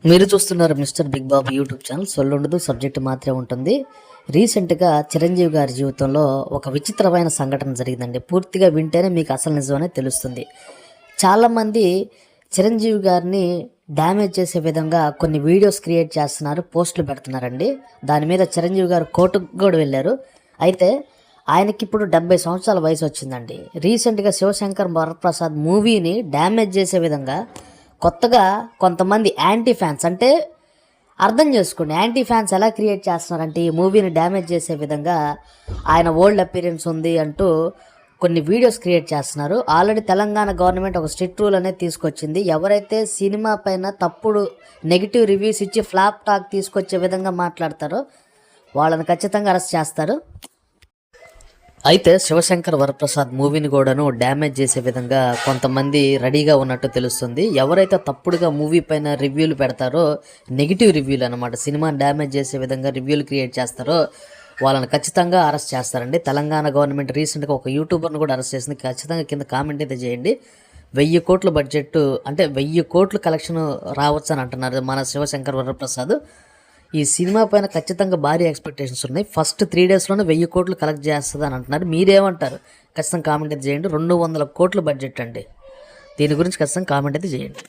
మీరు చూస్తున్నారు mister big బాబు YouTube channel. సొల్లుండదు, subject మాత్రమే ఉంటుంది. రీసెంట్గా చిరంజీవి గారి జీవితంలో ఒక విచిత్రమైన సంఘటన జరిగిందండి. పూర్తిగా వింటేనే మీకు అసలు నిజమనే తెలుస్తుంది. చాలామంది చిరంజీవి గారిని డ్యామేజ్ చేసే విధంగా కొన్ని వీడియోస్ క్రియేట్ చేస్తున్నారు, పోస్టులు పెడుతున్నారండి. దాని మీద చిరంజీవి గారు కోర్టుకు కూడా వెళ్ళారు. అయితే ఆయనకి ఇప్పుడు 70 సంవత్సరాల వయసు వచ్చిందండి. రీసెంట్గా శివశంకర్ వరప్రసాద్ మూవీని డ్యామేజ్ చేసే విధంగా కొత్తగా కొంతమంది యాంటీ ఫ్యాన్స్, అంటే అర్థం చేసుకోండి యాంటీ ఫ్యాన్స్ ఎలా క్రియేట్ చేస్తున్నారంటే ఈ మూవీని డ్యామేజ్ చేసే విధంగా ఆయన ఓల్డ్ అపీరెన్స్ ఉంది అంటూ కొన్ని వీడియోస్ క్రియేట్ చేస్తున్నారు. ఆల్రెడీ తెలంగాణ గవర్నమెంట్ ఒక స్ట్రిక్ట్ రూల్ అనేది తీసుకొచ్చింది. ఎవరైతే సినిమా పైన తప్పుడు నెగిటివ్ రివ్యూస్ ఇచ్చి ఫ్లాప్ టాక్ తీసుకొచ్చే విధంగా మాట్లాడతారో వాళ్ళని ఖచ్చితంగా అరెస్ట్ చేస్తారు. అయితే శివశంకర్ వరప్రసాద్ మూవీని కూడాను డ్యామేజ్ చేసే విధంగా కొంతమంది రెడీగా ఉన్నట్టు తెలుస్తుంది. ఎవరైతే తప్పుడుగా మూవీ పైన రివ్యూలు పెడతారో, నెగిటివ్ రివ్యూలు అనమాట, సినిమాని డ్యామేజ్ చేసే విధంగా రివ్యూలు క్రియేట్ చేస్తారో వాళ్ళని ఖచ్చితంగా అరెస్ట్ చేస్తారండి. తెలంగాణ గవర్నమెంట్ రీసెంట్గా ఒక యూట్యూబర్ని కూడా అరెస్ట్ చేసింది. ఖచ్చితంగా కింద కామెంట్ అయితే చేయండి. 1000 కోట్ల బడ్జెట్, అంటే 1000 కోట్ల కలెక్షన్ రావచ్చు అని అంటున్నారు మన శివశంకర్ వరప్రసాద్. ఈ సినిమా పైన ఖచ్చితంగా భారీ ఎక్స్పెక్టేషన్స్ ఉన్నాయి. ఫస్ట్ 3 డేస్లోనే 1000 కోట్లు కలెక్ట్ చేస్తుంది అని అంటున్నారు. మీరేమంటారు? ఖచ్చితంగా కామెంట్ అయితే చేయండి. 200 కోట్ల బడ్జెట్ అండి. దీని గురించి ఖచ్చితంగా కామెంట్ అయితే చేయండి.